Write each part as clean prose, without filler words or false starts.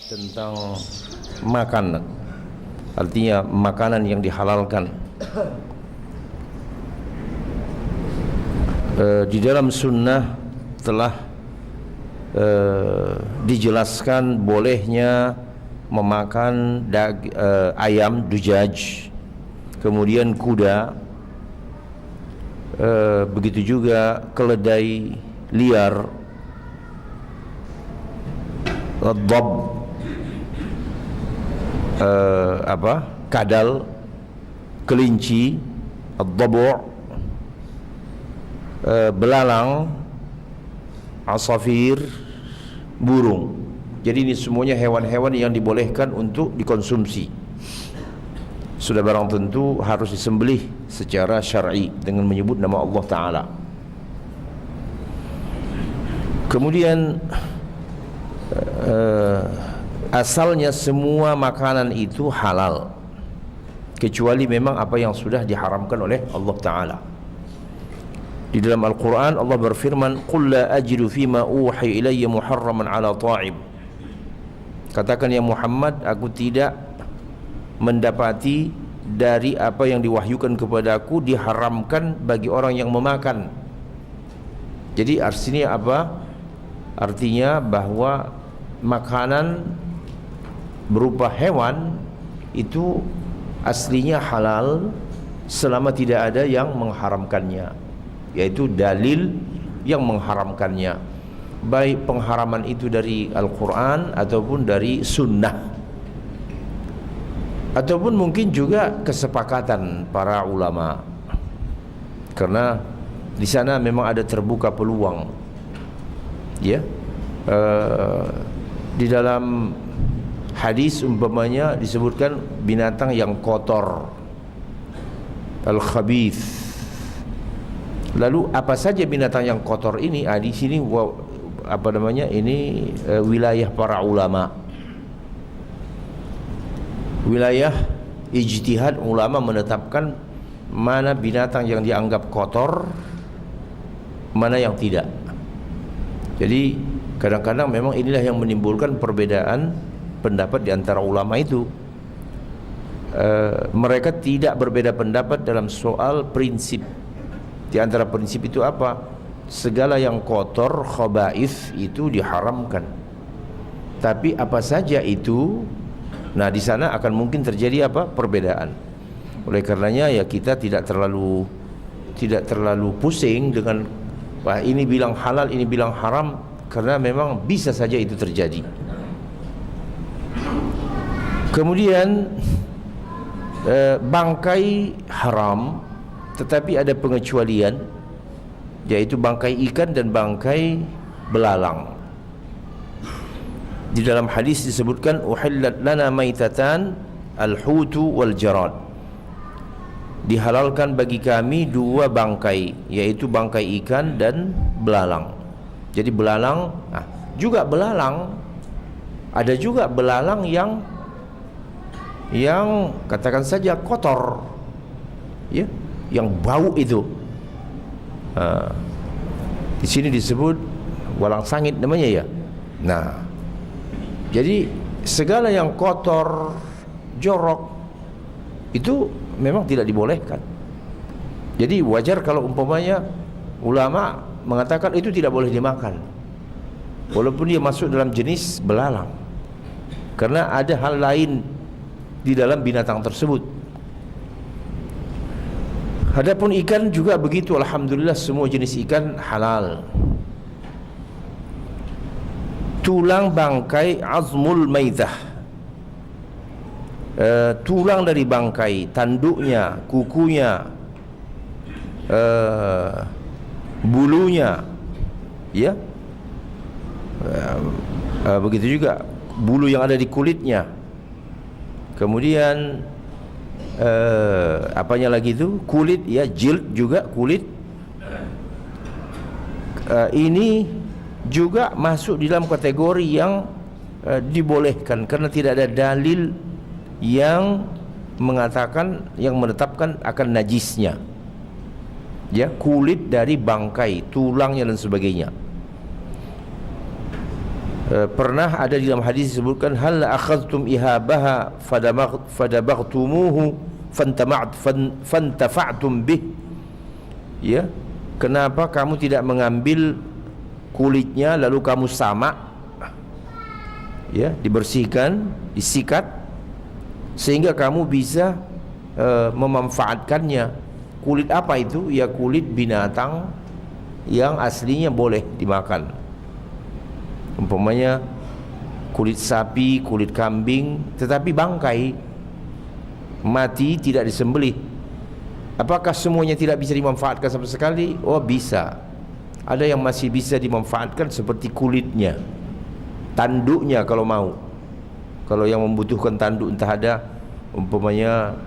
tentang makan, artinya makanan yang dihalalkan. Di dalam sunnah telah dijelaskan bolehnya memakan ayam dujaj, kemudian kuda, begitu juga keledai liar, dhab, kadal, kelinci, ad-dhabu', belalang, asafir, burung. Jadi ini semuanya hewan-hewan yang dibolehkan untuk dikonsumsi. Sudah barang tentu harus disembelih secara syar'i dengan menyebut nama Allah Ta'ala. Kemudian asalnya semua makanan itu halal, kecuali memang apa yang sudah diharamkan oleh Allah Ta'ala. Di dalam Al-Quran Allah berfirman, "Qul la ajidu fima uhi ilayya muharraman ala ta'im." Katakan ya Muhammad, aku tidak mendapati dari apa yang diwahyukan kepadaku diharamkan bagi orang yang memakan. Jadi artinya apa? Artinya bahwa makanan berupa hewan itu aslinya halal selama tidak ada yang mengharamkannya, yaitu dalil yang mengharamkannya, baik pengharaman itu dari Al-Quran ataupun dari sunnah, ataupun mungkin juga kesepakatan para ulama, karena di sana memang ada terbuka peluang, ya. Di dalam hadis umpamanya disebutkan binatang yang kotor, al-khabith. Lalu apa saja binatang yang kotor ini? Di sini ini wilayah para ulama, wilayah ijtihad ulama menetapkan mana binatang yang dianggap kotor, mana yang tidak. Jadi kadang-kadang memang inilah yang menimbulkan perbedaan pendapat di antara ulama itu. Mereka tidak berbeda pendapat dalam soal prinsip. Di antara prinsip itu apa? Segala yang kotor, khaba'ith, itu diharamkan. Tapi apa saja itu? Nah, di sana akan mungkin terjadi apa? Perbedaan. Oleh karenanya ya kita tidak terlalu pusing dengan wah ini bilang halal, ini bilang haram, karena memang bisa saja itu terjadi. Kemudian bangkai haram, tetapi ada pengecualian, yaitu bangkai ikan dan bangkai belalang. Di dalam hadis disebutkan uhillat lana maitatan al-hutu wal jarad. Dihalalkan bagi kami dua bangkai, yaitu bangkai ikan dan belalang. Jadi belalang, juga belalang, ada juga belalang yang katakan saja kotor, ya, yang bau itu. Di sini disebut walang sangit namanya, ya. Nah, jadi segala yang kotor, jorok itu memang tidak dibolehkan. Jadi wajar kalau umpamanya ulama mengatakan itu tidak boleh dimakan, walaupun dia masuk dalam jenis belalang, karena ada hal lain di dalam binatang tersebut. Adapun ikan juga begitu, alhamdulillah semua jenis ikan halal. Tulang bangkai azmul maitah, tulang dari bangkai, tanduknya, kukunya, bulunya, ya, begitu juga bulu yang ada di kulitnya. Kemudian apanya lagi itu? Kulit, ya, jild juga kulit. Ini juga masuk di dalam kategori yang dibolehkan, karena tidak ada dalil yang mengatakan, yang menetapkan akan najisnya, ya, kulit dari bangkai, tulangnya dan sebagainya. Pernah ada di dalam hadis disebutkan, hal akhadtum ihabaha fadabaghtumuhu fantafa'tum bih. Ya, kenapa kamu tidak mengambil kulitnya lalu kamu samak, ya, dibersihkan, disikat, sehingga kamu bisa memanfaatkannya. Kulit apa itu? Ya, kulit binatang yang aslinya boleh dimakan. Umpamanya kulit sapi, kulit kambing, tetapi bangkai, mati, tidak disembelih. Apakah semuanya tidak bisa dimanfaatkan sama sekali? Oh, bisa. Ada yang masih bisa dimanfaatkan seperti kulitnya, tanduknya kalau mau. Kalau yang membutuhkan tanduk, entah ada umpamanya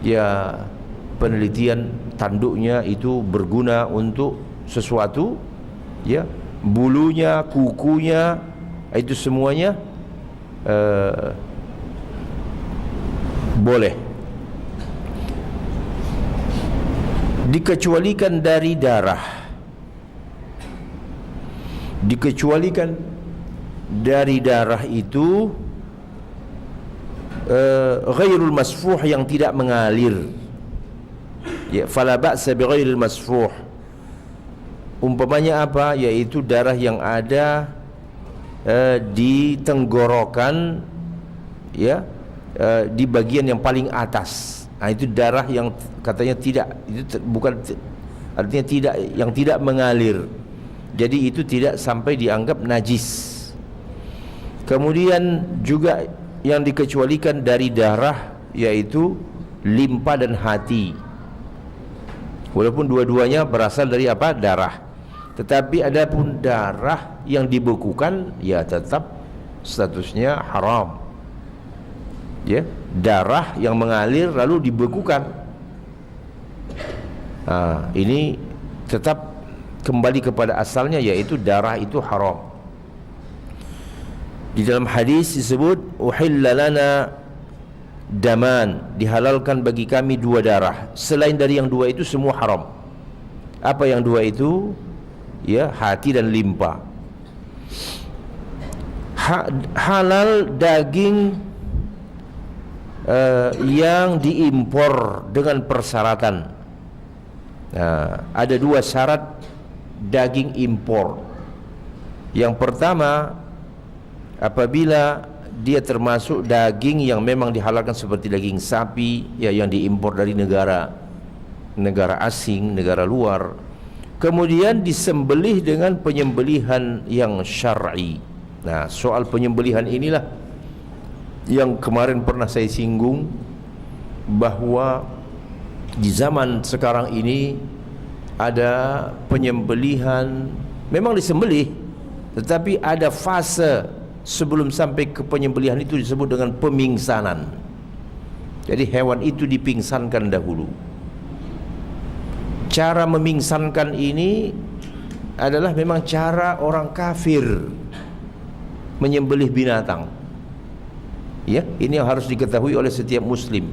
ya penelitian tanduknya itu berguna untuk sesuatu, ya, bulunya, kukunya, itu semuanya boleh. Dikecualikan dari darah, dikecualikan dari darah itu ghairul masfuh, yang tidak mengalir. Ya, fala ba'sa bi ghairil masfuh. Umpamanya apa? Yaitu darah yang ada di tenggorokan, ya, di bagian yang paling atas. Nah, itu darah yang katanya tidak, itu bukan, artinya tidak, yang tidak mengalir. Jadi itu tidak sampai dianggap najis. Kemudian juga yang dikecualikan dari darah yaitu limpa dan hati. Walaupun dua-duanya berasal dari apa? Darah. Tetapi adapun darah yang dibekukan, ya tetap statusnya haram. Ya, darah yang mengalir lalu dibekukan, nah, ini tetap kembali kepada asalnya, yaitu darah itu haram. Di dalam hadis disebut uhilla lana daman, dihalalkan bagi kami dua darah. Selain dari yang dua itu semua haram. Apa yang dua itu? Ya, hati dan limpa. Halal daging yang diimpor dengan persyaratan. Nah, ada dua syarat daging impor. Yang pertama, apabila dia termasuk daging yang memang dihalalkan seperti daging sapi, ya, yang diimpor dari negara asing, negara luar, kemudian disembelih dengan penyembelihan yang syar'i. Nah, soal penyembelihan inilah yang kemarin pernah saya singgung, bahwa di zaman sekarang ini ada penyembelihan, memang disembelih, tetapi ada fase sebelum sampai ke penyembelihan itu disebut dengan pemingsanan. Jadi hewan itu dipingsankan dahulu. Cara memingsankan ini adalah memang cara orang kafir menyembelih binatang. Ya, ini yang harus diketahui oleh setiap muslim.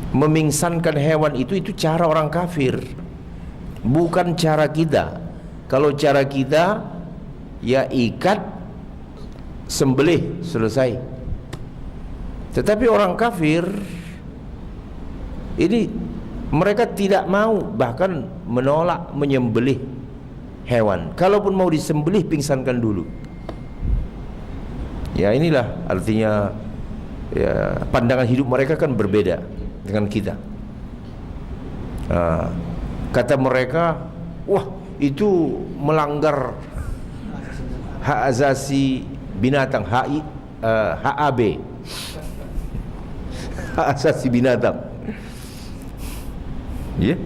Memingsankan hewan itu cara orang kafir, bukan cara kita. Kalau cara kita, ya ikat, sembelih, selesai. Tetapi orang kafir ini, mereka tidak mau, bahkan menolak menyembelih hewan. Kalaupun mau disembelih, pingsankan dulu. Ya, inilah artinya, ya, pandangan hidup mereka kan berbeda dengan kita. Kata mereka, wah, itu melanggar hak asasi binatang, HAB, hak asasi binatang. Ya,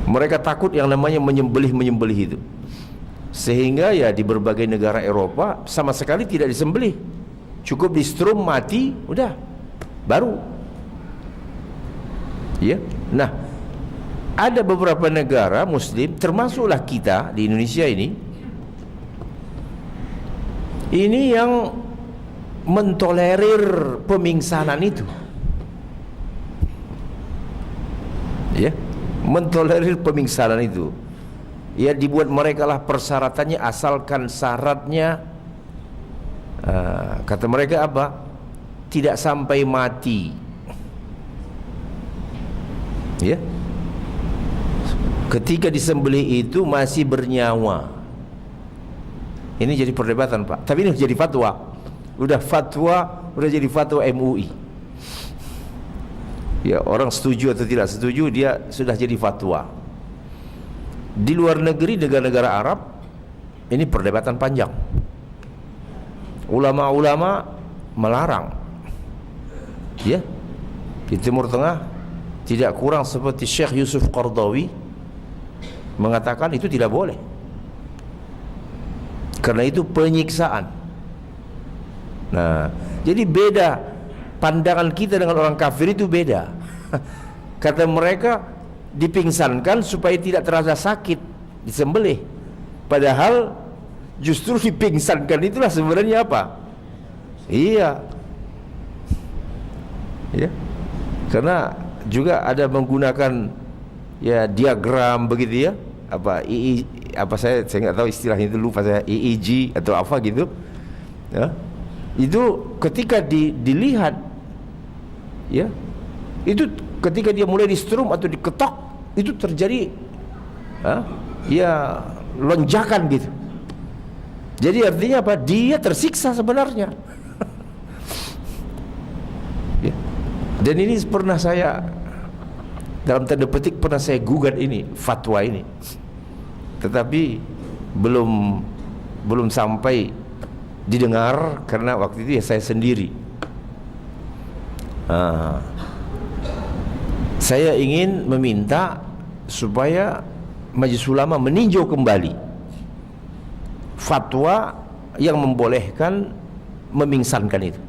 mereka takut yang namanya menyembelih itu, sehingga ya di berbagai negara Eropa sama sekali tidak disembelih, cukup di strum mati, udah, baru. Ya, nah, ada beberapa negara Muslim, termasuklah kita di Indonesia ini yang mentolerir pemingsanan itu. Ya, mentolerir pemingsanan itu. Ya, dibuat mereka lah persyaratannya, asalkan syaratnya Kata mereka apa? Tidak sampai mati. Ya. Ketika disembelih itu masih bernyawa. Ini jadi perdebatan, Pak. Tapi ini jadi fatwa. Udah jadi fatwa MUI. Ya, orang setuju atau tidak setuju, dia sudah jadi fatwa. Di luar negeri, negara-negara Arab, ini perdebatan panjang. Ulama-ulama melarang. Ya. Di Timur Tengah tidak kurang seperti Syekh Yusuf Qardawi mengatakan itu tidak boleh. Karena itu penyiksaan. Nah, jadi beda pandangan kita dengan orang kafir itu beda. Kata mereka dipingsankan supaya tidak terasa sakit, disembelih. Padahal justru dipingsankan itulah sebenarnya apa? Iya. Ya. Karena juga ada menggunakan ya diagram begitu ya. Saya nggak tahu istilahnya itu, lupa saya, EEG atau apa gitu ya. Itu ketika dilihat ya, itu ketika dia mulai di strum atau diketok, itu terjadi ya lonjakan gitu. Jadi artinya apa? Dia tersiksa sebenarnya. Ya. Dan ini pernah saya, dalam tanda petik, pernah saya gugat ini fatwa ini, tetapi belum sampai didengar karena waktu itu ya saya sendiri. Saya ingin meminta supaya Majelis Ulama meninjau kembali fatwa yang membolehkan memingsankan itu.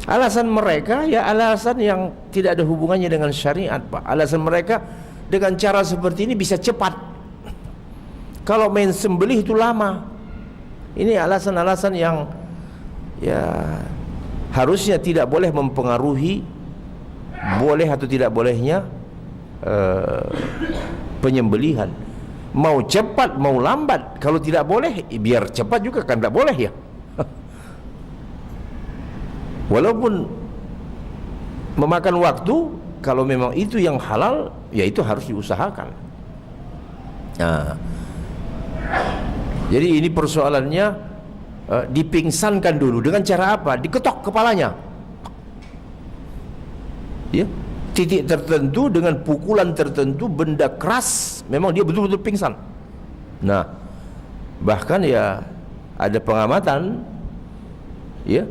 Alasan mereka ya alasan yang tidak ada hubungannya dengan syariat, Pak. Alasan mereka dengan cara seperti ini bisa cepat. Kalau main sembelih itu lama. Ini alasan-alasan yang ya harusnya tidak boleh mempengaruhi boleh atau tidak bolehnya penyembelihan. Mau cepat mau lambat, kalau tidak boleh biar cepat juga kan tidak boleh ya. Walaupun memakan waktu, kalau memang itu yang halal, ya itu harus diusahakan. Nah, jadi ini persoalannya dipingsankan dulu dengan cara apa? Diketok kepalanya. Ya, titik tertentu dengan pukulan tertentu, benda keras, memang dia betul-betul pingsan. Nah, bahkan ya ada pengamatan, ya.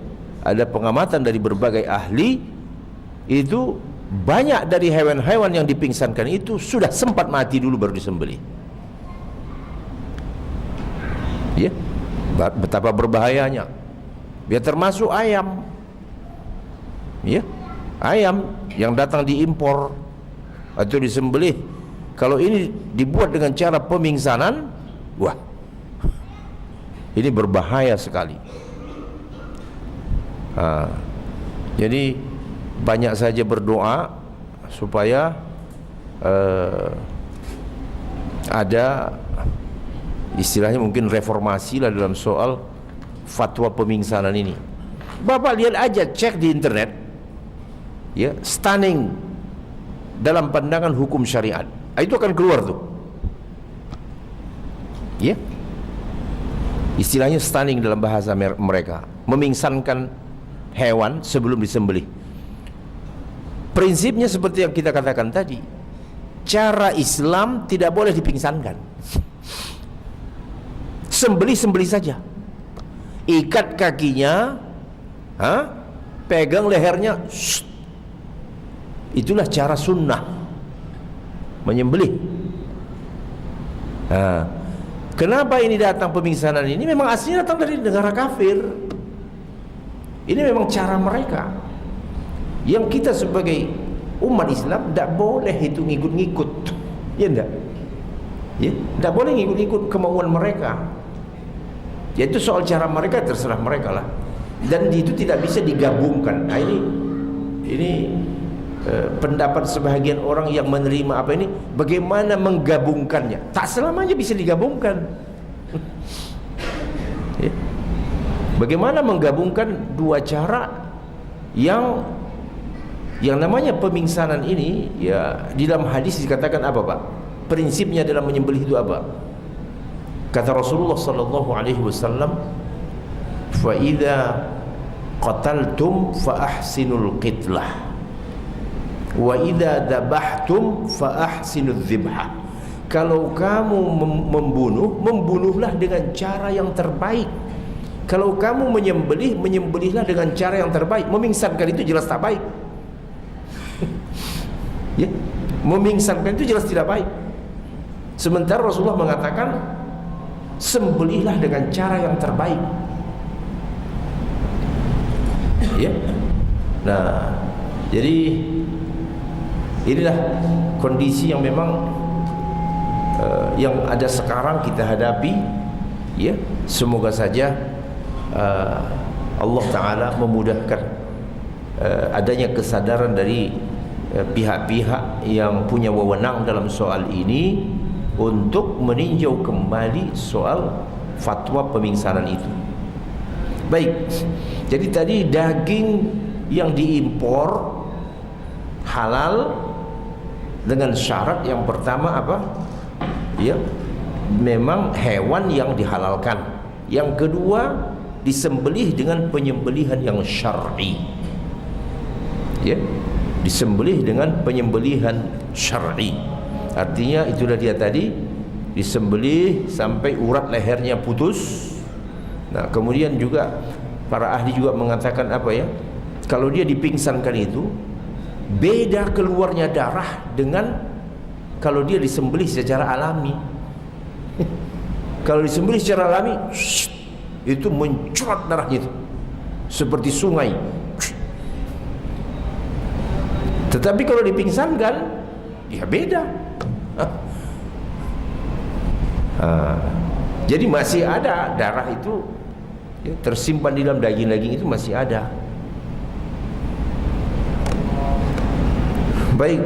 Ada pengamatan dari berbagai ahli, itu banyak dari hewan-hewan yang dipingsankan itu sudah sempat mati dulu baru disembelih. Ya, betapa berbahayanya. Ya, termasuk ayam. Ya, ayam yang datang diimpor atau disembelih, kalau ini dibuat dengan cara pemingsanan, wah, ini berbahaya sekali. Jadi banyak saja berdoa supaya ada istilahnya mungkin reformasi lah dalam soal fatwa pemingsanan ini. Bapak lihat aja, cek di internet ya, stunning dalam pandangan hukum syariat, itu akan keluar tuh ya, istilahnya stunning dalam bahasa mereka, memingsankan hewan sebelum disembelih. Prinsipnya seperti yang kita katakan tadi, cara Islam tidak boleh dipingsankan. Sembelih saja, ikat kakinya, pegang lehernya, itulah cara sunnah menyembelih. Kenapa ini datang pemingsanan ini? Memang aslinya datang dari negara kafir. Ini memang cara mereka, yang kita sebagai umat Islam tidak boleh itu ngikut-ngikut, ya enggak? Ya, tidak boleh ngikut-ngikut kemauan mereka. Ya, itu soal cara mereka, terserah mereka lah. Dan itu tidak bisa digabungkan. Nah, ini pendapat sebahagian orang yang menerima apa ini, bagaimana menggabungkannya? Tak selamanya bisa digabungkan. Ya. Bagaimana menggabungkan dua cara yang namanya pemingsanan ini, ya di dalam hadis dikatakan apa Pak? Prinsipnya dalam menyembelih itu apa? Kata Rasulullah sallallahu alaihi wasallam, "Fa idza qataltum fa ahsinul qitlah wa idza dabahtum fa ahsinudz dzibhah." Kalau kamu membunuh, membunuhlah dengan cara yang terbaik. Kalau kamu menyembelih, menyembelihlah dengan cara yang terbaik. Memingsankan itu jelas tak baik. Ya, memingsankan itu jelas tidak baik. Sementara Rasulullah mengatakan, sembelihlah dengan cara yang terbaik. Ya. Nah, jadi inilah kondisi yang memang yang ada sekarang kita hadapi. Ya, semoga saja Allah Ta'ala memudahkan adanya kesadaran dari pihak-pihak yang punya wewenang dalam soal ini untuk meninjau kembali soal fatwa pemingsanan itu. Baik, jadi tadi daging yang diimpor halal dengan syarat yang pertama apa? Ya, memang hewan yang dihalalkan. Yang kedua, disembelih dengan penyembelihan yang syar'i. Ya, disembelih dengan penyembelihan syar'i. Artinya itulah dia tadi, disembelih sampai urat lehernya putus. Nah, kemudian juga para ahli juga mengatakan apa ya? Kalau dia dipingsankan itu beda keluarnya darah dengan kalau dia disembelih secara alami. Kalau disembelih secara alami, itu mencuat darahnya itu seperti sungai. Tetapi kalau dipingsankan, ya beda. Jadi masih ada darah itu ya, tersimpan di dalam daging-daging itu masih ada. Baik.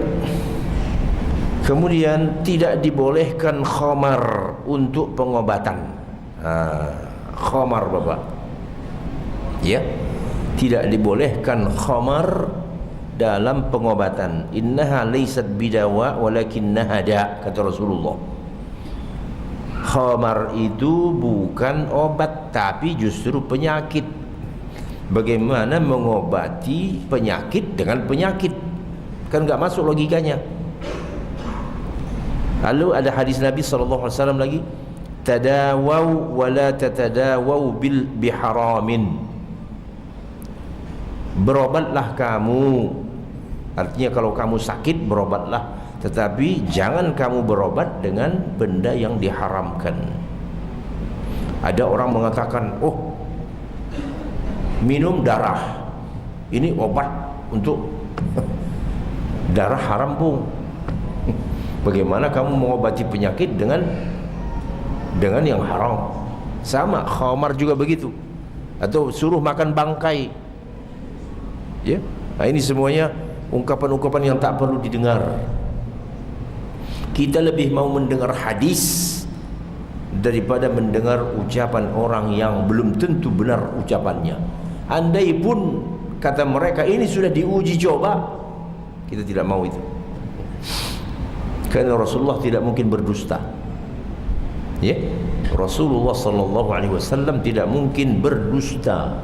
Kemudian tidak dibolehkan khamar untuk pengobatan. Khamar Bapak, ya, tidak dibolehkan khamar dalam pengobatan. Innaha laysat bidawa walakinnaha da, kata Rasulullah. Khamar itu bukan obat tapi justru penyakit. Bagaimana mengobati penyakit dengan penyakit? Kan enggak masuk logikanya. Lalu ada hadis Nabi SAW lagi, tadawau wa la tatadawau biharamin. Berobatlah kamu, artinya kalau kamu sakit berobatlah, tetapi jangan kamu berobat dengan benda yang diharamkan. Ada orang mengatakan, oh, minum darah ini obat untuk darah haram, Bung. Bagaimana kamu mengobati penyakit dengan yang haram? Sama khamar juga begitu. Atau suruh makan bangkai. Ya. Nah, ini semuanya ungkapan-ungkapan yang tak perlu didengar. Kita lebih mau mendengar hadis daripada mendengar ucapan orang yang belum tentu benar ucapannya. Andai pun kata mereka ini sudah diuji coba, kita tidak mau itu. Karena Rasulullah tidak mungkin berdusta. Ya, Rasulullah sallallahu alaihi wasallam tidak mungkin berdusta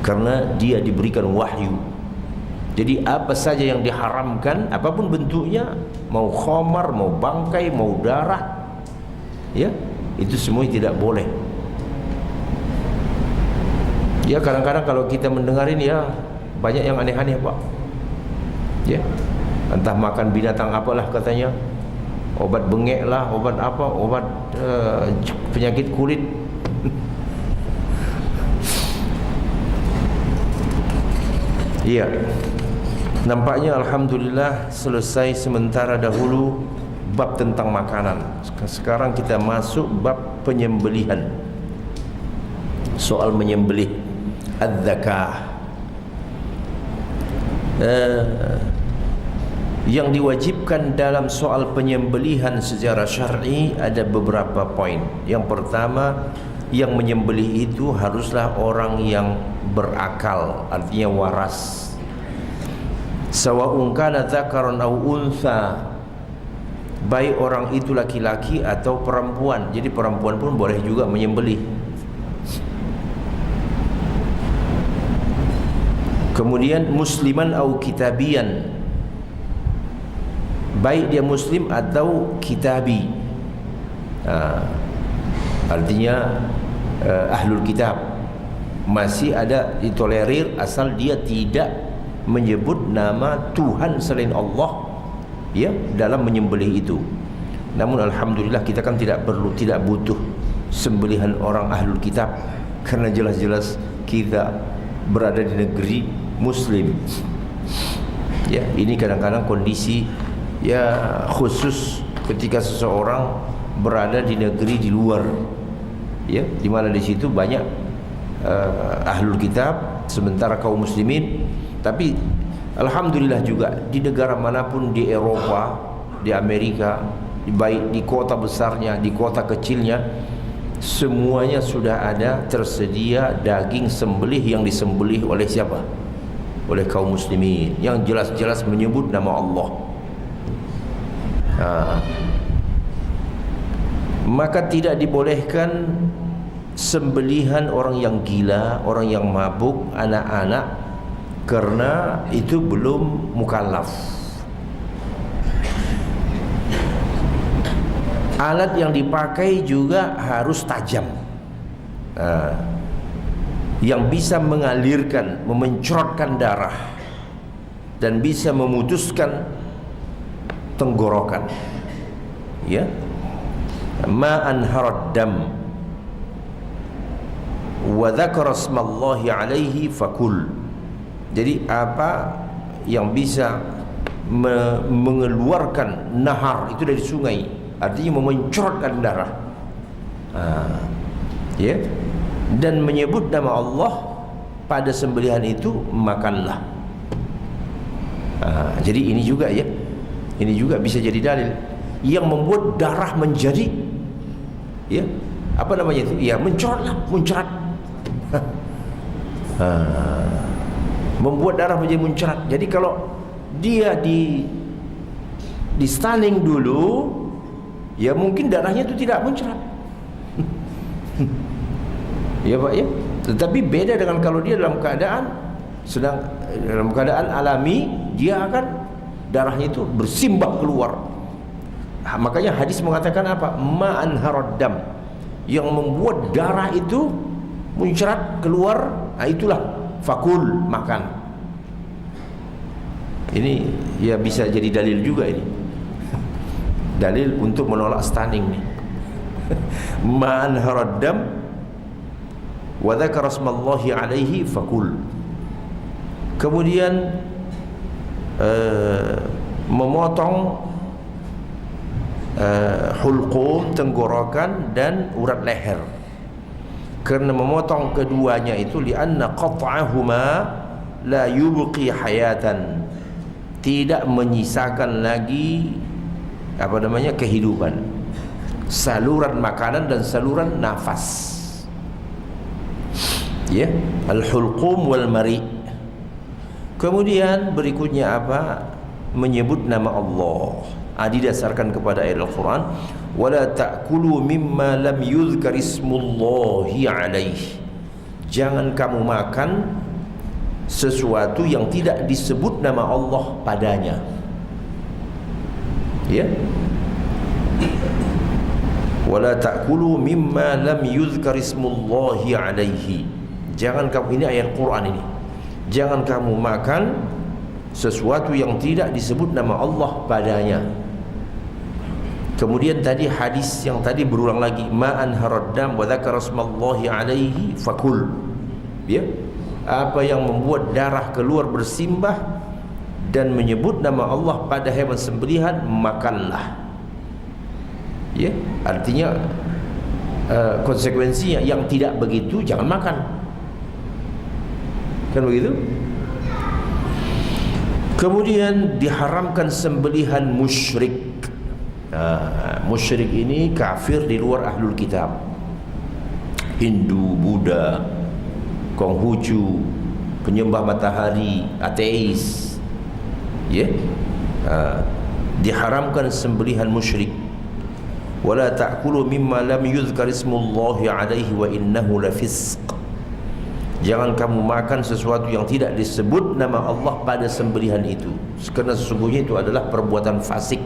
karena dia diberikan wahyu. Jadi apa saja yang diharamkan, apapun bentuknya, mau khamar, mau bangkai, mau darah, ya, itu semua tidak boleh. Ya, kadang-kadang kalau kita mendengar ini ya banyak yang aneh-aneh, Pak. Ya, entah makan binatang apalah katanya, obat bengek lah, obat apa, obat penyakit kulit. Iya, nampaknya alhamdulillah selesai sementara dahulu bab tentang makanan. Sekarang kita masuk bab penyembelihan. Soal menyembelih adzakah. Yang diwajibkan dalam soal penyembelihan secara syar'i ada beberapa poin. Yang pertama, yang menyembelih itu haruslah orang yang berakal, artinya waras. Sawa'un kana dzakaran aw untha, baik orang itu laki-laki atau perempuan. Jadi perempuan pun boleh juga menyembelih. Kemudian musliman au kitabian, baik dia muslim atau kitabi. Artinya ahlul kitab, masih ada ditolerir asal dia tidak menyebut nama Tuhan selain Allah, ya, dalam menyembelih itu. Namun alhamdulillah kita kan tidak butuh sembelihan orang ahlul kitab, karena jelas-jelas kita berada di negeri muslim. Ya, ini kadang-kadang kondisi ya khusus ketika seseorang berada di negeri di luar, ya, di mana di situ banyak ahlul kitab sementara kaum muslimin. Tapi alhamdulillah juga di negara manapun, di Eropa, di Amerika, baik di kota besarnya, di kota kecilnya, semuanya sudah ada tersedia daging sembelih yang disembelih oleh siapa? Oleh kaum muslimin, yang jelas-jelas menyebut nama Allah. Maka tidak dibolehkan sembelihan orang yang gila, orang yang mabuk, anak-anak, karena itu belum mukallaf. Alat yang dipakai juga harus tajam, yang bisa mengalirkan, memencrotkan darah, dan bisa memutuskan tenggorokan, ya. Ma'an harad dam wa dzakara ismallahi alaihi fakul. Jadi apa yang bisa mengeluarkan nahar itu dari sungai, artinya memencrotkan darah, ya, dan menyebut nama Allah pada sembelihan itu, makanlah. Jadi ini juga, ya, ini juga bisa jadi dalil yang membuat darah menjadi, ya, apa namanya itu? Ya, mencrotlah, muncrat. Membuat darah menjadi muncrat. Jadi kalau dia di stunning dulu, ya mungkin darahnya itu tidak muncrat. Ya Pak, ya. Tetapi beda dengan kalau dia dalam keadaan alami, dia akan darahnya itu bersimbah keluar. Makanya hadis mengatakan apa? Ma'an haraddam, yang membuat darah itu muncrat keluar, itulah fakul, makan. Ini ya bisa jadi dalil juga ini. Dalil untuk menolak stunning nih. Ma'an haraddam wa dzakara ismallahi alaihi fakul. Kemudian memotong hulqum, tenggorokan, dan urat leher. Karena memotong keduanya itu lianna qat'ahuma la yubqi hayatan, tidak menyisakan lagi apa namanya kehidupan, saluran makanan dan saluran nafas, ya, al-hulqum wal mari. Kemudian berikutnya apa? Menyebut nama Allah, didasarkan kepada ayat Al-Quran, wala ta'kulu mimma lam yuzkar ismullahi alaihi, jangan kamu makan sesuatu yang tidak disebut nama Allah padanya, ya. Wala ta'kulu mimma lam yuzkar ismullahi alaihi, jangan kamu, ini ayat Quran ini, jangan kamu makan sesuatu yang tidak disebut nama Allah padanya. Kemudian tadi hadis yang tadi berulang lagi, ma'an haraddam wa dzakara ismallahi alaihi fakul, ya, apa yang membuat darah keluar bersimbah dan menyebut nama Allah pada hewan sembelihan, makanlah, ya. Artinya konsekuensinya yang tidak begitu jangan makan, kan begitu. Kemudian diharamkan sembelihan musyrik. Musyrik ini kafir di luar ahlul kitab. Hindu, Buddha, Konghucu, penyembah matahari, ateis, ya, diharamkan sembelihan musyrik. Wala ta'kulu mimma lam yuzkar ismullahi alaihi wa innahu lafisq. Jangan kamu makan sesuatu yang tidak disebut nama Allah pada sembelihan itu, karena sesungguhnya itu adalah perbuatan fasik.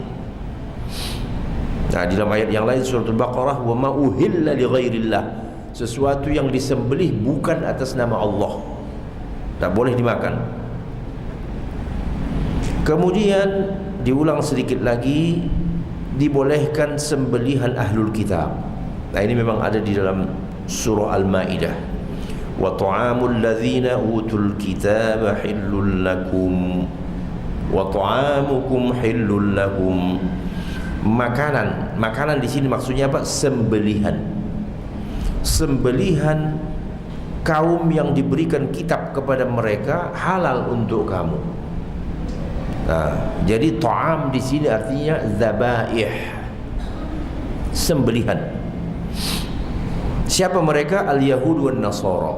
Nah, di dalam ayat yang lain surah Al-Baqarah, wa ma uhilla li ghairillah, sesuatu yang disembelih bukan atas nama Allah tak boleh dimakan. Kemudian diulang sedikit lagi, dibolehkan sembelihan ahlul kitab. Nah, ini memang ada di dalam surah Al-Maidah. Wa ta'amul ladzina utul kitaba hillul lakum wa ta'amukum hillul lahum. Makanan di sini maksudnya apa? Sembelihan kaum yang diberikan kitab kepada mereka halal untuk kamu. Nah, jadi ta'am di sini artinya dzabaih, sembelihan. Siapa mereka? Al-Yahud wan Nasara,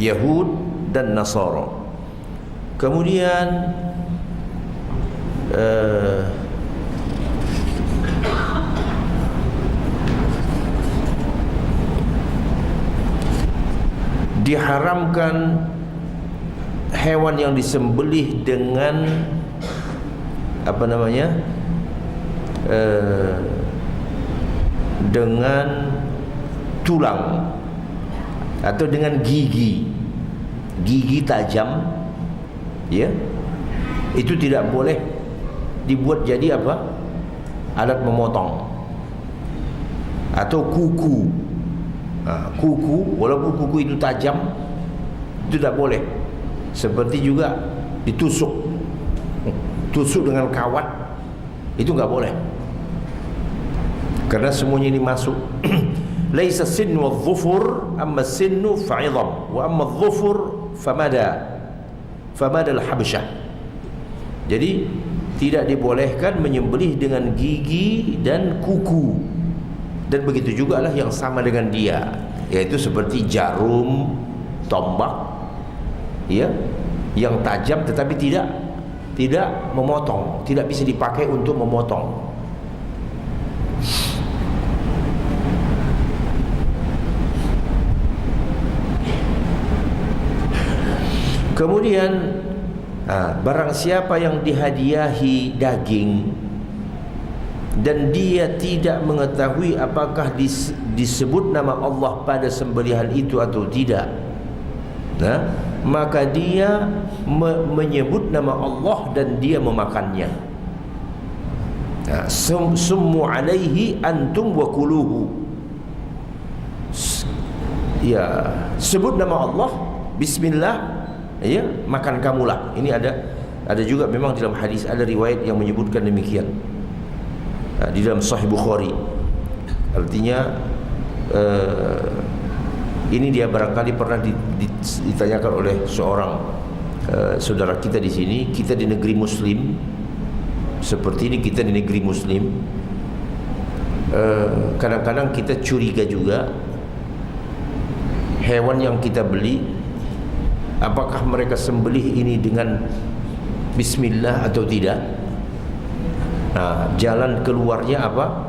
Yahud dan Nasara. Kemudian diharamkan hewan yang disembelih dengan apa namanya, dengan tulang atau dengan gigi tajam, ya, itu tidak boleh dibuat jadi apa, alat memotong, atau kuku. Kuku, walaupun kuku itu tajam, itu tidak boleh. Seperti juga ditusuk dengan kawat, itu nggak boleh, karena semuanya ini masuk. Laisa sinnu wadh-dhufur, amma sinnu fa'idham, wa amma adh-dhufur famada al-habsyah. Jadi tidak dibolehkan menyembelih dengan gigi dan kuku. Dan begitu juga lah yang sama dengan dia, yaitu seperti jarum, tombak, ya, yang tajam tetapi tidak memotong, tidak bisa dipakai untuk memotong. Kemudian barang siapa yang dihadiahi daging dan dia tidak mengetahui apakah disebut nama Allah pada sembelihan itu atau tidak, nah, maka dia menyebut nama Allah dan dia memakannya. Nah, summu alaihi antum wa kuluhu. Ya, sebut nama Allah, bismillah, ya, makan kamulah. Ini ada juga memang dalam hadis, ada riwayat yang menyebutkan demikian. Di dalam Sahih Bukhari. Artinya ini dia barangkali pernah ditanyakan oleh seorang saudara kita di sini. Kita di negeri Muslim seperti ini, kita di negeri Muslim, kadang-kadang kita curiga juga hewan yang kita beli, apakah mereka sembelih ini dengan bismillah atau tidak. Nah, jalan keluarnya apa?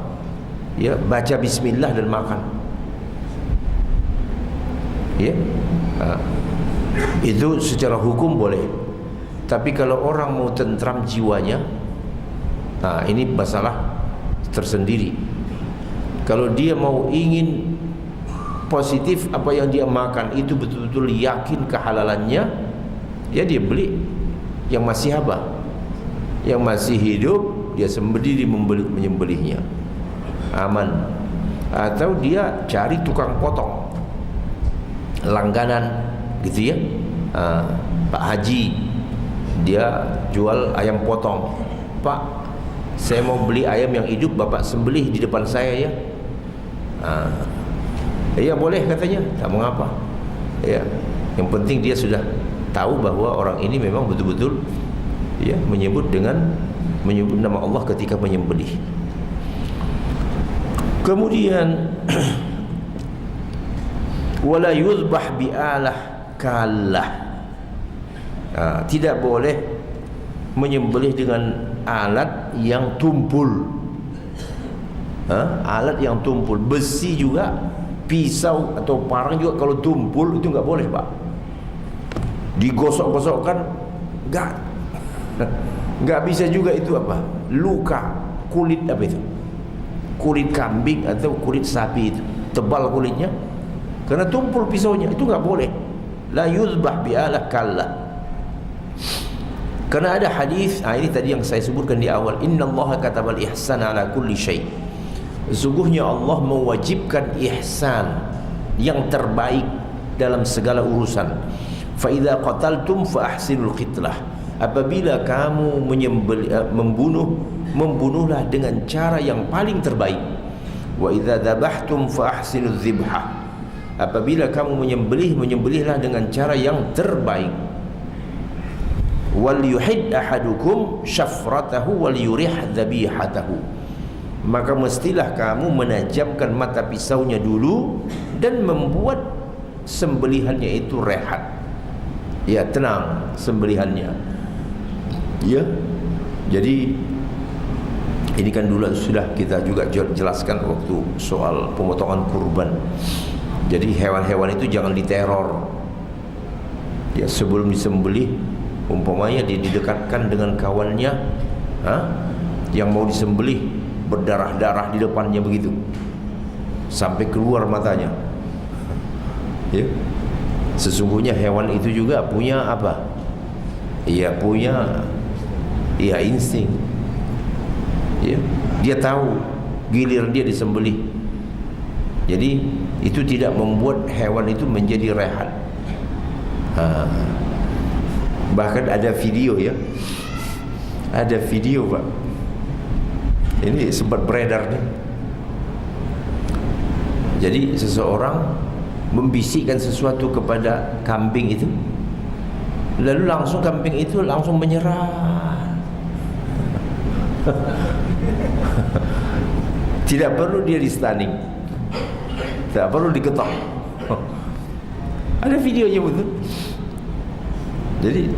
Ya, baca bismillah dan makan. Ya, itu secara hukum boleh. Tapi kalau orang mau tentram jiwanya, nah, ini masalah tersendiri. Kalau dia mau ingin positif apa yang dia makan itu betul-betul yakin kehalalannya, ya dia beli yang masih apa? Yang masih hidup, dia sendiri menyembelihnya, aman. Atau dia cari tukang potong langganan gitu ya, Pak Haji, dia jual ayam potong. Pak, saya mau beli ayam yang hidup, Bapak sembelih di depan saya ya. Ya boleh katanya, tak mengapa. Ya, yang penting dia sudah tahu bahwa orang ini memang betul-betul ya menyebut nama Allah ketika menyembelih. Kemudian wala yuzbah bi'alah kalah. Tidak boleh menyembelih dengan alat yang tumpul. Alat yang tumpul, besi juga, pisau atau parang juga kalau tumpul itu nggak boleh, Pak. Digosok-gosokkan nggak bisa juga. Itu apa? Luka kulit, apa itu? Kulit kambing atau kulit sapi, itu tebal kulitnya karena tumpul pisaunya, itu nggak boleh. La yuzbah bi'alah kallah. Karena ada hadis, ini tadi yang saya sebutkan di awal, innallaha katabal ihsana ala kulli syai'. Sesungguhnya Allah mewajibkan ihsan yang terbaik dalam segala urusan. Fa idza qataltum fa ahsinul qitlah. Apabila kamu membunuhlah dengan cara yang paling terbaik. Wa idza dzabhtum fa ahsinuz dzibhah. Apabila kamu menyembelihlah dengan cara yang terbaik. Wal yuhid ahadukum syafratahu wal yurih dzabihatahu. Maka mestilah kamu menajamkan mata pisaunya dulu dan membuat sembelihannya itu rehat. Ya, tenang sembelihannya. Ya. Jadi ini kan dulu sudah kita juga jelaskan waktu soal pemotongan kurban. Jadi hewan-hewan itu jangan diteror. Ya, sebelum disembelih umpamanya didekatkan dengan kawannya, yang mau disembelih berdarah-darah di depannya begitu sampai keluar matanya. Ya. Sesungguhnya hewan itu juga punya apa? Ia punya insting. Ya. Dia tahu giliran dia disembelih. Jadi itu tidak membuat hewan itu menjadi rehat. Bahkan ada video, ya. Ada video, Pak. Ini sempat beredar nih. Jadi seseorang membisikkan sesuatu kepada kambing itu, lalu langsung kambing itu langsung menyerah. Tidak perlu dia di stunning, tidak perlu diketok. Ada videonya betul. Jadi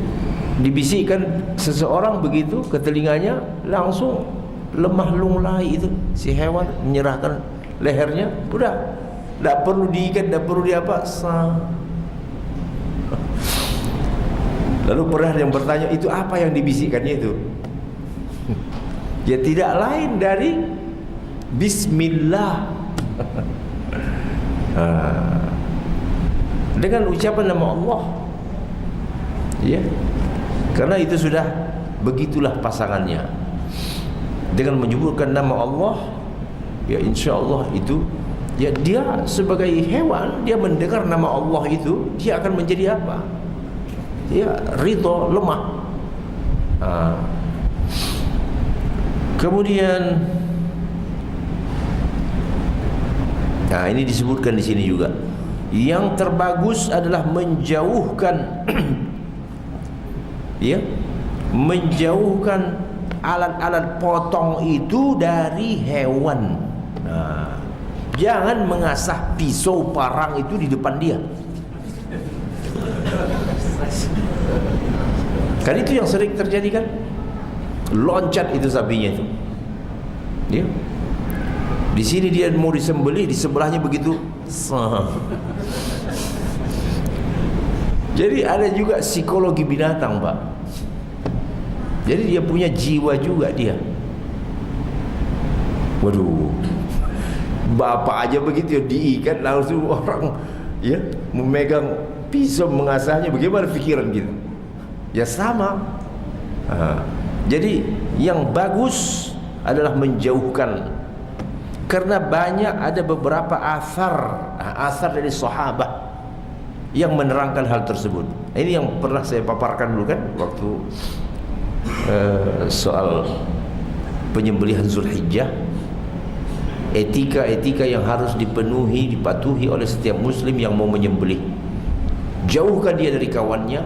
dibisikkan seseorang begitu ke telinganya, langsung lemah lunglai itu si hewan, menyerahkan lehernya, udah tidak perlu diikat, tidak perlu diapa. Lalu pernah yang bertanya, itu apa yang dibisikkannya itu? Ya tidak lain dari Bismillah. Dengan ucapan nama Allah. Ya, karena itu sudah begitulah pasangannya. Dengan menyebutkan nama Allah, ya insya Allah itu, ya dia sebagai hewan, dia mendengar nama Allah itu, dia akan menjadi apa? Ya ridho, lemah. Kemudian, ini disebutkan di sini juga, yang terbagus adalah menjauhkan, ya, menjauhkan alat-alat potong itu dari hewan. Jangan mengasah pisau parang itu di depan dia. Kan itu yang sering terjadi kan? Loncat itu sapinya itu. Ya. Di sini dia mau disembelih, di sebelahnya begitu. Jadi ada juga psikologi binatang, Pak. Jadi dia punya jiwa juga dia. Waduh, bapak aja begitu ya, diikat langsung orang, ya, memegang pisau mengasahnya, bagaimana pikiran gitu? Ya sama. Jadi yang bagus adalah menjauhkan, karena banyak ada beberapa asar dari sahabat yang menerangkan hal tersebut. Ini yang pernah saya paparkan dulu kan waktu soal penyembelihan Zulhijjah. Etika-etika yang harus dipenuhi, dipatuhi oleh setiap muslim yang mau menyembelih. Jauhkan dia dari kawannya,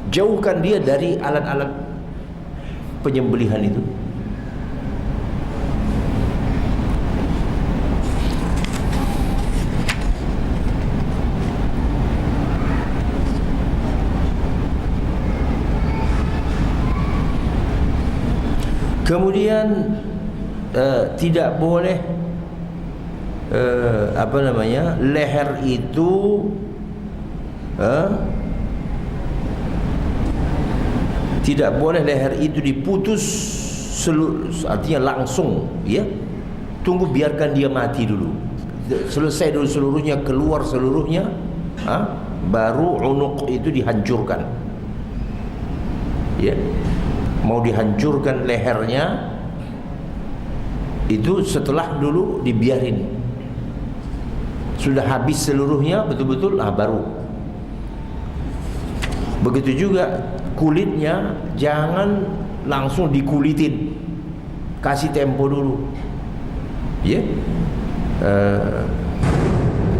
jauhkan dia dari alat-alat penyembelihan itu. Kemudian tidak boleh leher itu tidak boleh leher itu diputus artinya langsung, ya. Tunggu biarkan dia mati dulu, selesai dulu seluruhnya, keluar seluruhnya, baru unuk itu dihancurkan, ya. Mau dihancurkan lehernya itu setelah dulu dibiarin sudah habis seluruhnya betul-betul, baru. Begitu juga kulitnya jangan langsung dikulitin, kasih tempo dulu, ya.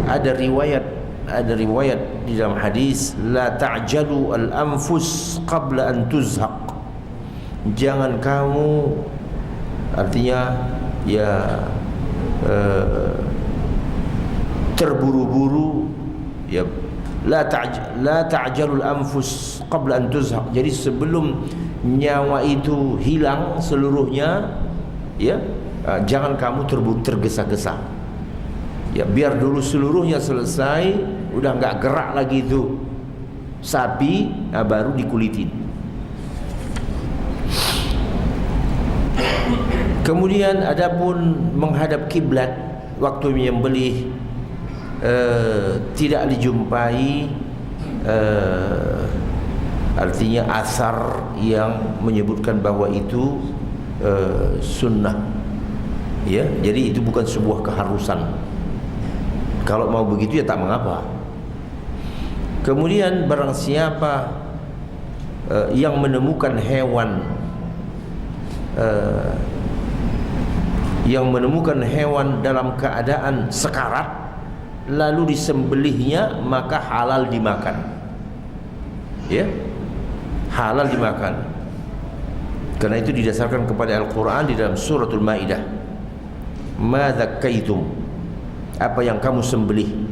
Ada riwayat di dalam hadis, la ta'jalu al-anfus qabla an tuzhaq. Jangan kamu, artinya ya terburu-buru, ya. La ta'jalul anfus qabla an tuzhaq. Jadi sebelum nyawa itu hilang seluruhnya, ya, jangan kamu terburu tergesa-gesa. Ya, biar dulu seluruhnya selesai, udah enggak gerak lagi itu sapi, baru dikulitin. Kemudian adapun menghadap kiblat waktu menyembelih, tidak dijumpai artinya asar yang menyebutkan bahwa itu sunnah, ya. Jadi itu bukan sebuah keharusan. Kalau mau begitu ya tak mengapa. Kemudian barang siapa yang menemukan hewan dalam keadaan sekarat lalu disembelihnya, maka halal dimakan, ya, halal dimakan. Karena itu didasarkan kepada Al-Quran di dalam suratul Maidah, ma dzakaitum, apa yang kamu sembelih.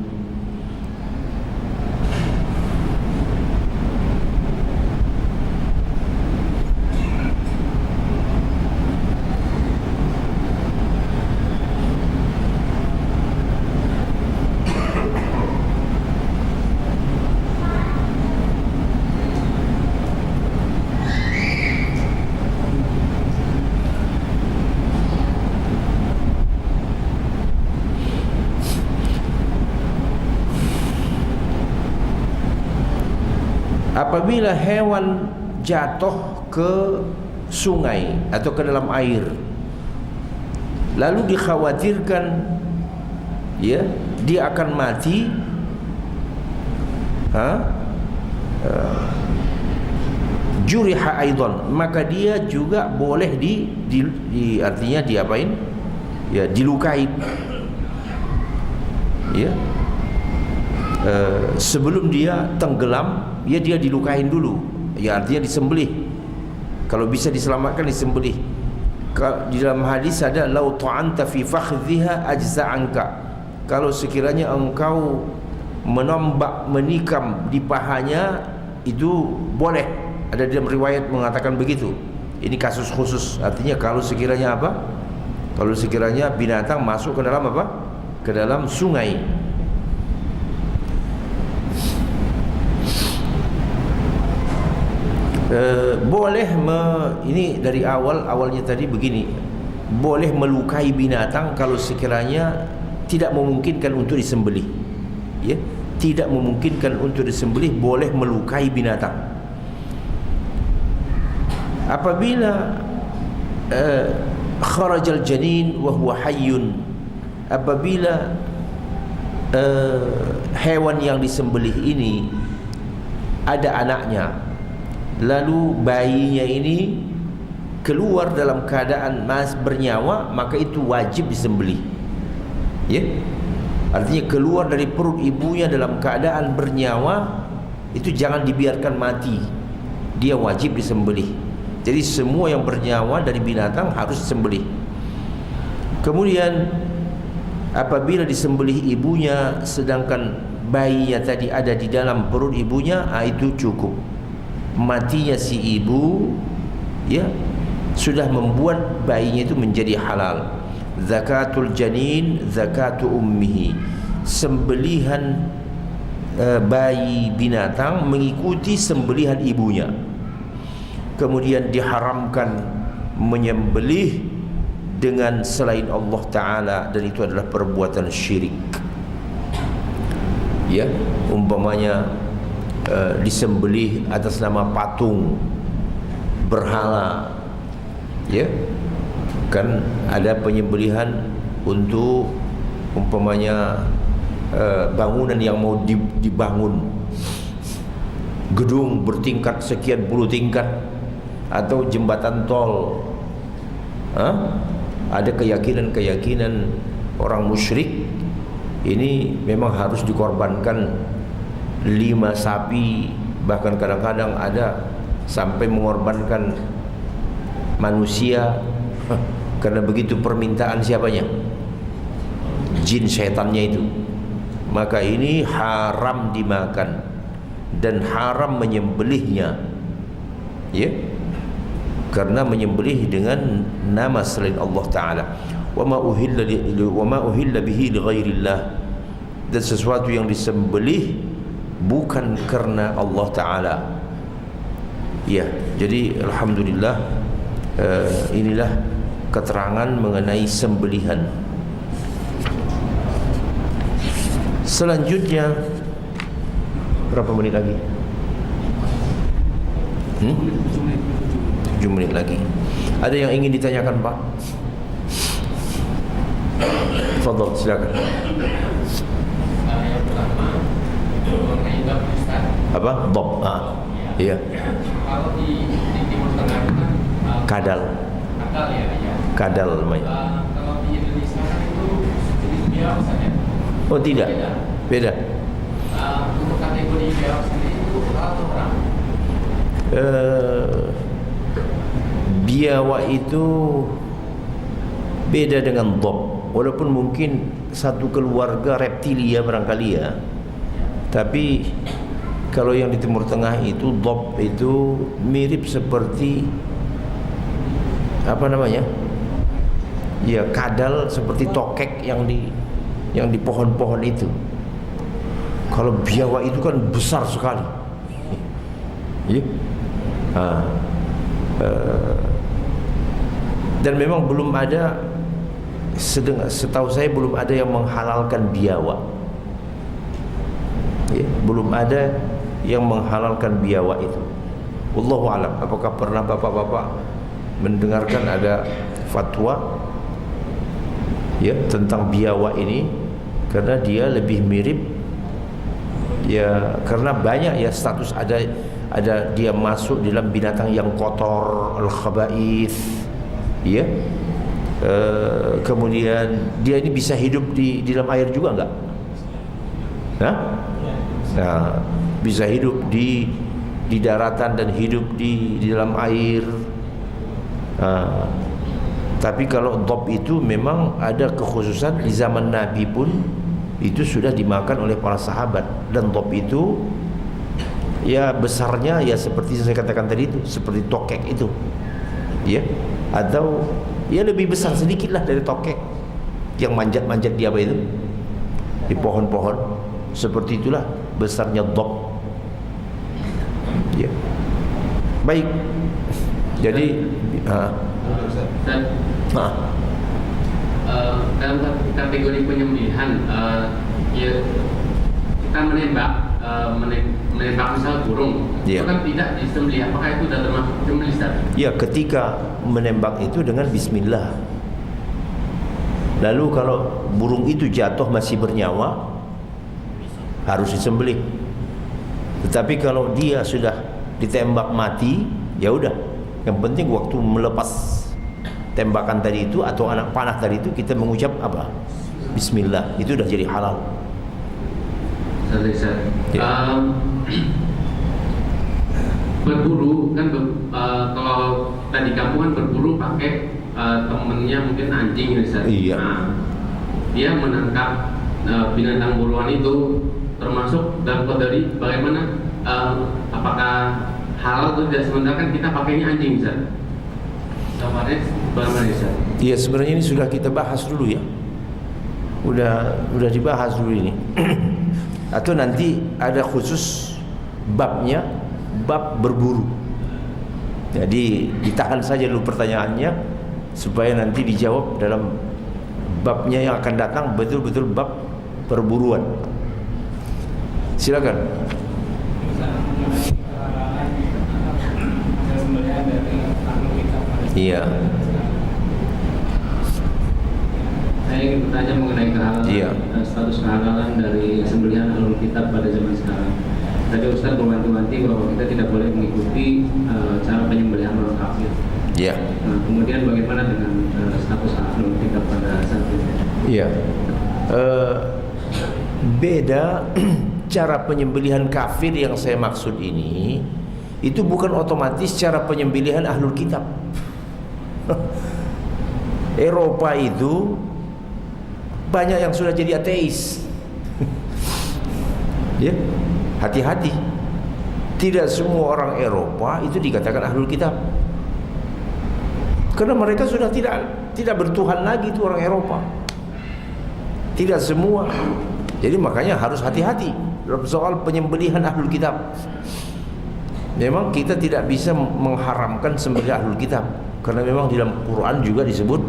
Apabila hewan jatuh ke sungai atau ke dalam air, lalu dikhawatirkan, ya, dia akan mati, juriha aidan, maka dia juga boleh artinya diapain? Ya, dilukai, ya. Sebelum dia tenggelam, ya dia dilukain dulu, ya, artinya disembelih. Kalau bisa diselamatkan, disembelih. Di dalam hadis ada lau ta'anta fi fakhdhiha ajza'anka, kalau sekiranya engkau menikam di pahanya, itu boleh. Ada di dalam riwayat mengatakan begitu. Ini kasus khusus, artinya kalau sekiranya apa? Kalau sekiranya binatang masuk ke dalam apa? Ke dalam sungai. Ini dari awalnya tadi begini, boleh melukai binatang kalau sekiranya tidak memungkinkan untuk disembelih, ya, tidak memungkinkan untuk disembelih, boleh melukai binatang. Apabila kharajal janin wa huwa hayyun, apabila hewan yang disembelih ini ada anaknya, lalu bayinya ini keluar dalam keadaan bernyawa, maka itu wajib disembelih, ya. Artinya keluar dari perut ibunya dalam keadaan bernyawa, itu jangan dibiarkan mati, dia wajib disembelih. Jadi semua yang bernyawa dari binatang harus disembelih. Kemudian apabila disembelih ibunya sedangkan bayinya tadi ada di dalam perut ibunya, itu cukup. Matinya si ibu, ya, sudah membuat bayinya itu menjadi halal. Zakatul janin zakatu ummihi, sembelihan bayi binatang mengikuti sembelihan ibunya. Kemudian diharamkan menyembelih dengan selain Allah Ta'ala, dan itu adalah perbuatan syirik. Ya, umpamanya disembelih atas nama patung, berhala, ya, kan ada penyembelihan untuk umpamanya bangunan yang mau dibangun, gedung bertingkat sekian puluh tingkat, atau jembatan tol. Ada keyakinan orang musyrik ini memang harus dikorbankan 5 sapi, bahkan kadang-kadang ada sampai mengorbankan manusia. Karena begitu permintaan siapanya? Jin setannya itu. Maka ini haram dimakan dan haram menyembelihnya, ya, karena menyembelih dengan nama selain Allah Ta'ala. Wa ma uhilla bihi li ghairillah, dan sesuatu yang disembelih bukan karena Allah Ta'ala. Ya, jadi alhamdulillah, inilah keterangan mengenai sembelihan. Selanjutnya berapa menit lagi? 7 menit lagi. Ada yang ingin ditanyakan, Pak? Fadhal, silakan. Yang pertama mengenai bab Ustaz. Apa? Bob. Iya. Kalau di Timur Tengah kan Kadal. Kadal ya. Kadal namanya. Kalau di Indonesia kan itu jenis biawak Ustaz ya. Oh tidak. Beda. Untuk kategori biawak sendiri itu atau orang? Biawak itu beda dengan dhab, walaupun mungkin satu keluarga reptilia barangkali ya. Tapi kalau yang di Timur Tengah itu dhab itu mirip seperti apa namanya? Ya, kadal, seperti tokek yang di pohon-pohon itu. Kalau biawak itu kan besar sekali. Ya. Dan memang belum ada, setahu saya belum ada yang menghalalkan biawak. Ya, belum ada yang menghalalkan biawak itu. Wallahu a'lam. Apakah pernah bapak-bapak mendengarkan ada fatwa ya tentang biawak ini? Karena dia lebih mirip, ya, karena banyak ya status, ada dia masuk dalam binatang yang kotor, al-khaba'ith, ya. Kemudian dia ini bisa hidup di dalam air juga enggak? Nah, bisa hidup di daratan dan hidup di dalam air. Tapi kalau dhab itu memang ada kekhususan, di zaman Nabi pun itu sudah dimakan oleh para sahabat. Dan dhab itu ya besarnya ya seperti saya katakan tadi itu, seperti tokek itu, ya, atau ya lebih besar sedikit lah dari tokek yang manjat-manjat di apa itu, di pohon-pohon. Seperti itulah besarnya dhab, ya. Baik, jadi dalam kategori penyembelihan, ya, kita menembak misal burung, itu kan tidak disembelih. Apakah itu sudah termasuk penyembelih, Ustaz? Ya, ketika menembak itu dengan bismillah. Lalu kalau burung itu jatuh masih bernyawa, harus disembelih. Tetapi kalau dia sudah ditembak mati, ya udah. Yang penting waktu melepas tembakan tadi itu atau anak panah tadi itu kita mengucap apa? Bismillah. Itu sudah jadi halal. Ya. Berburu kan, kalau tadi kampung kan berburu pakai temennya mungkin anjing, Ustaz. Iya. Nah, dia menangkap binatang buruan itu, termasuk dalam dari bagaimana, apakah halal atau tidak? Sementara kan kita pakainya anjing, Ustaz. kamarnya bagaimana Ustaz? Iya, sebenarnya ini sudah kita bahas dulu ya. Udah dibahas dulu ini. Atau nanti ada khusus babnya, bab berburu. Jadi ditahan saja dulu pertanyaannya supaya nanti dijawab dalam babnya yang akan datang, betul-betul bab perburuan. Silakan. Iya. Saya ingin bertanya mengenai kehalalan, status kehalalan dari sembelihan ahlul kitab pada zaman sekarang. Tadi Ustaz mewanti-wanti bahwa kita tidak boleh mengikuti cara penyembelihan orang kafir. Iya. Nah, kemudian bagaimana dengan status ahlul kitab pada saat ini? Iya. Beda cara penyembelihan kafir yang saya maksud ini, itu bukan otomatis cara penyembelihan ahlul kitab. Eropa itu banyak yang sudah jadi ateis. Ya, hati-hati. Tidak semua orang Eropa itu dikatakan ahlul kitab. Karena mereka sudah tidak bertuhan lagi itu orang Eropa. Tidak semua. Jadi makanya harus hati-hati dalam soal penyembelihan ahlul kitab. Memang kita tidak bisa mengharamkan sembelih ahlul kitab, karena memang di dalam Quran juga disebut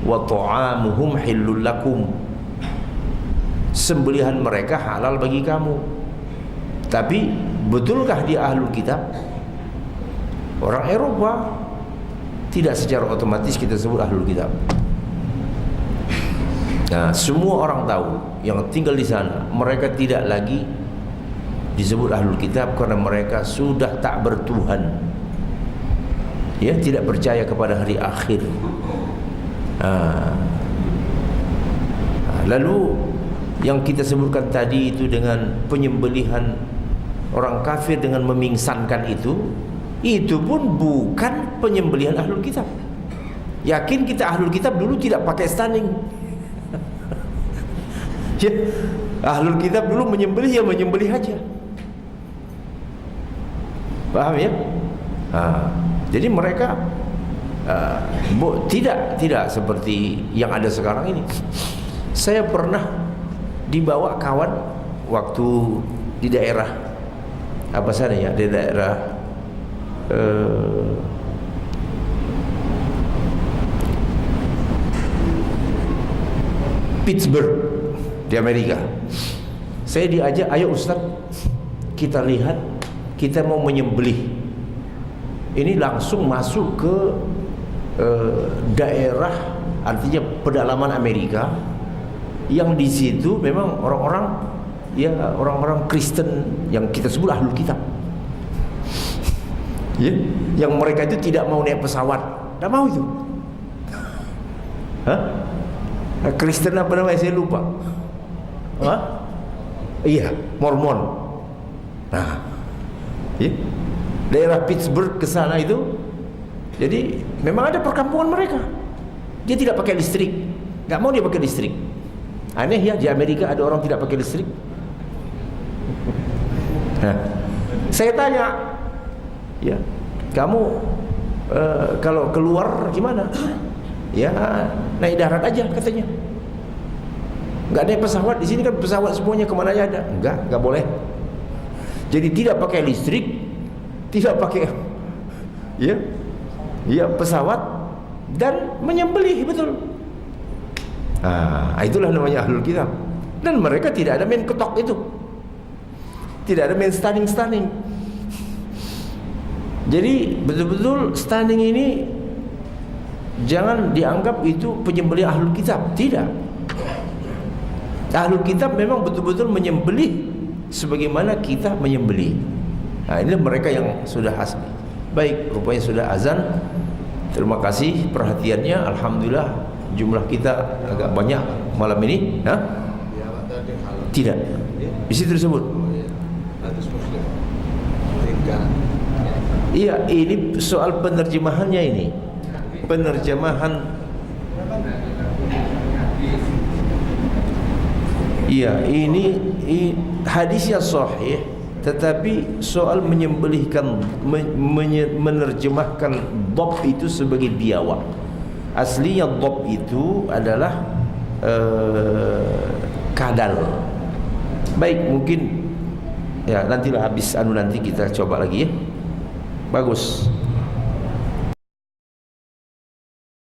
wa ta'amuhum hillul lakum. Sembelihan mereka halal bagi kamu. Tapi betulkah dia ahlul kitab? Orang Eropa tidak secara otomatis kita sebut ahlul kitab. Nah, semua orang tahu yang tinggal di sana, mereka tidak lagi disebut ahlul kitab karena mereka sudah tak bertuhan. Ya, tidak percaya kepada hari akhir. Lalu yang kita sebutkan tadi itu dengan penyembelihan orang kafir dengan memingsankan itu pun bukan penyembelihan ahlul kitab. Yakin kita ahlul kitab dulu tidak pakai stunning. Ya, ahlul kitab dulu menyembelih, ya menyembelih aja. Paham ya? Jadi mereka tidak seperti yang ada sekarang ini. Saya pernah dibawa kawan waktu di daerah apa sana ya, di daerah Pittsburgh di Amerika. Saya diajak, ayo Ustaz, kita lihat, kita mau menyembelih. Ini langsung masuk ke daerah, artinya pedalaman Amerika, yang di situ memang orang-orang Kristen yang kita sebut ahlul kitab. Ya, yang mereka itu tidak mau naik pesawat, tidak mau itu. Kristen apa namanya saya lupa. Iya, Mormon. Nah, ya, daerah Pittsburgh ke sana itu, jadi memang ada perkampungan mereka. Dia tidak pakai listrik, nggak mau dia pakai listrik. Aneh ya, di Amerika ada orang tidak pakai listrik. Nah, saya tanya, ya, kamu kalau keluar gimana? Ya, naik darat aja katanya. Nggak naik pesawat, di sini kan pesawat semuanya kemana aja ada. Nggak boleh. Jadi tidak pakai listrik, tidak pakai ya pesawat, dan menyembelih, betul. Itulah namanya ahlul kitab. Dan mereka tidak ada main ketok itu, tidak ada main stunning. Jadi betul-betul stunning ini jangan dianggap itu penyembelih ahlul kitab. Tidak. Ahlul kitab memang betul-betul menyembelih sebagaimana kita menyembelih. Ini mereka yang sudah asli. Baik, rupanya sudah azan. Terima kasih perhatiannya. Alhamdulillah jumlah kita agak banyak malam ini. Tidak. Di situ disebut. Iya, ini soal penerjemahannya ini. Penerjemahan. Iya, ini hadisnya sahih, Tetapi soal menyembelihkan, menerjemahkan dhab itu sebagai biawak, aslinya dhab itu adalah kadal. Baik, mungkin ya nantilah habis nanti kita coba lagi ya. Bagus.